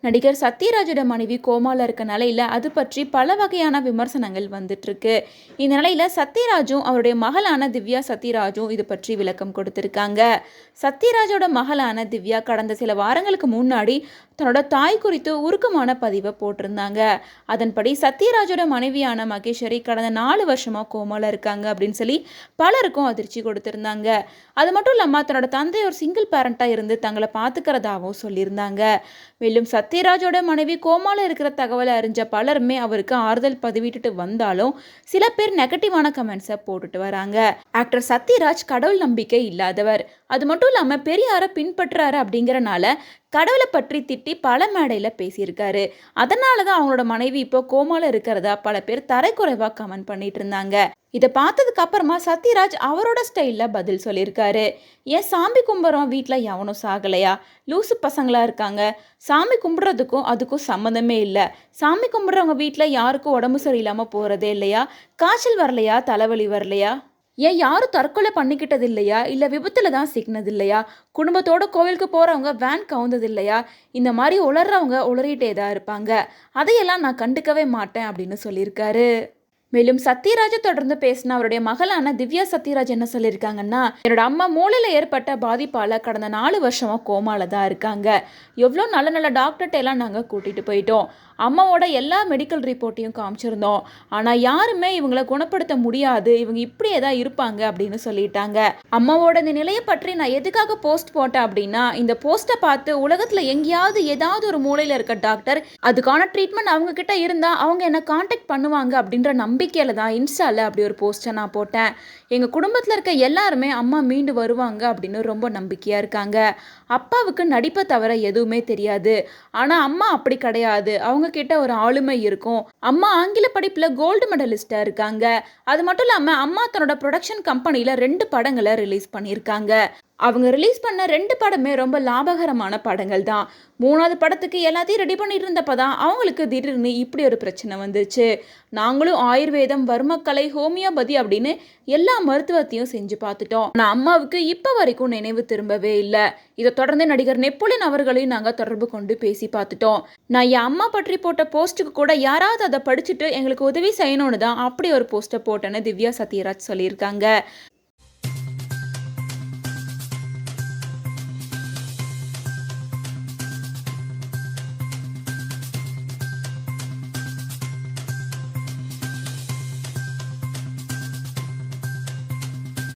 நடிகர் சத்யராஜோட மனைவி கோமால இருக்க நிலையில அது பற்றி பல வகையான விமர்சனங்கள் வந்துட்டு இருக்கு. இந்த நிலையில சத்யராஜும் அவருடைய மகளான திவ்யா சத்யராஜும் இது பற்றி விளக்கம் கொடுத்திருக்காங்க. சத்யராஜோட மகளான திவ்யா கடந்த சில வாரங்களுக்கு முன்னாடி தன்னோட தாய் குறித்து உருக்கமான பதிவை போட்டிருந்தாங்க. அதன்படி சத்யராஜோட மனைவியான மகேஸ்வரி கடந்த 4 வருஷமா கோமால இருக்காங்க அப்படின்னு சொல்லி பலருக்கும் அதிர்ச்சி கொடுத்திருந்தாங்க. அது மட்டும் இல்லாமல் தன்னோட தந்தை ஒரு சிங்கிள் பேரண்டா இருந்து தங்களை பார்த்துக்கிறதாவும் சொல்லியிருந்தாங்க. மேலும் சத்யராஜோட மனைவி கோமால இருக்கிற தகவலை அறிஞ்ச பலருமே அவருக்கு ஆறுதல் பதிவிட்டுட்டு வந்தாலும் சில பேர் நெகட்டிவான கமெண்ட்ஸை போட்டுட்டு வராங்க. ஆக்டர் சத்யராஜ் கடவுள் நம்பிக்கை இல்லாதவர், அது மட்டும் இல்லாமல் பெரியாரை பின்பற்றுறாரு அப்படிங்கிறனால கடவுளை பற்றி திட்டி பல மேடையில் பேசியிருக்காரு. அதனால தான் அவங்களோட மனைவி இப்போ கோமால இருக்கிறதா பல பேர் தரைக்குறைவாக கமெண்ட் பண்ணிட்டு இருந்தாங்க. இதை பார்த்ததுக்கு அப்புறமா சத்யராஜ் அவரோட ஸ்டைலில் பதில் சொல்லியிருக்காரு. ஏன் சாமி கும்பிட்றோம் வீட்டில் எவனும் சாகலையா? லூசு பசங்களா இருக்காங்க. சாமி கும்பிட்றதுக்கும் அதுக்கும் சம்மந்தமே இல்லை. சாமி கும்பிட்றவங்க வீட்டில் யாருக்கும் உடம்பு சரியில்லாமல் போகிறதே இல்லையா? காய்ச்சல் வரலையா? தலைவலி வரலையா? ஏன் யாரும் தற்கொலை பண்ணிக்கிட்டது இல்லையா? இல்லை விபத்தில் தான் சிக்கினது இல்லையா? குடும்பத்தோட கோவிலுக்கு போகிறவங்க வேன் கவுந்தது இல்லையா? இந்த மாதிரி உளறவங்க உளறிட்டே தான் இருப்பாங்க. அதையெல்லாம் நான் கண்டுக்கவே மாட்டேன் அப்படின்னு சொல்லியிருக்காரு. மேலும் சத்யராஜை தொடர்ந்து பேசின அவருடைய மகளான திவ்யா சத்யராஜ் என்ன சொல்லியிருக்காங்கன்னா, என்னோட அம்மா மூளையில் ஏற்பட்ட பாதிப்பால் கடந்த 4 வருஷமாக கோமால தான் இருக்காங்க. எவ்வளோ நல்ல நல்ல டாக்டர்கிட்ட எல்லாம் நாங்கள் கூட்டிகிட்டு போயிட்டோம். அம்மாவோட எல்லா மெடிக்கல் ரிப்போர்ட்டையும் காமிச்சிருந்தோம். ஆனால் யாருமே இவங்களை குணப்படுத்த முடியாது, இவங்க இப்படியே தான் இருப்பாங்க அப்படின்னு சொல்லிட்டாங்க. அம்மாவோட இந்த நிலையை பற்றி நான் எதுக்காக போஸ்ட் போட்டேன் அப்படின்னா, இந்த போஸ்ட்டை பார்த்து உலகத்தில் எங்கேயாவது ஏதாவது ஒரு மூலையில் இருக்க டாக்டர் அதுக்கான ட்ரீட்மெண்ட் அவங்க கிட்ட இருந்தால் அவங்க என்னை காண்டாக்ட் பண்ணுவாங்க அப்படின்ற நம்பிக்கையில் தான் இன்ஸ்டாவில் அப்படி ஒரு போஸ்ட்டை நான் போட்டேன். எங்கள் குடும்பத்தில் இருக்க எல்லாருமே அம்மா மீண்டு வருவாங்க அப்படின்னு ரொம்ப நம்பிக்கையாக இருக்காங்க. அப்பாவுக்கு நடிப்பை தவிர எதுவுமே தெரியாது, ஆனால் அம்மா அப்படி கிடையாது. அவங்க கிட்ட ஒரு ஆளுமை இருக்கும். அம்மா ஆங்கில படிப்புல கோல்டு மெடலிஸ்டா இருக்காங்க. அது மட்டும் இல்லாம அம்மா தன்னோட ப்ரொடக்ஷன் கம்பெனில 2 படங்களை ரிலீஸ் பண்ணியிருக்காங்க. அவங்க ரிலீஸ் பண்ண 2 படமே ரொம்ப லாபகரமான படங்கள் தான். 3வது படத்துக்கு எல்லாத்தையும் ரெடி பண்ணிட்டு இருந்தப்ப தான் அவங்களுக்கு திடீர்னு இப்படி ஒரு பிரச்சனை வந்துச்சு. நாங்களும் ஆயுர்வேதம், வர்மக்கலை, ஹோமியோபதி அப்படின்னு எல்லா மருத்துவத்தையும் செஞ்சு பார்த்துட்டோம். ஆனால் அம்மாவுக்கு இப்போ வரைக்கும் நினைவு திரும்பவே இல்லை. இதை தொடர்ந்து நடிகர் நெப்போலியன் அவர்களையும் நாங்கள் தொடர்பு கொண்டு பேசி பார்த்துட்டோம். நான் என் அம்மா பற்றி போட்ட போஸ்ட்டுக்கு கூட யாராவது அதை படிச்சுட்டு எங்களுக்கு உதவி செய்யணும்னு தான் அப்படி ஒரு போஸ்ட்டை போட்டேன்னு திவ்யா சத்யராஜ் சொல்லியிருக்காங்க.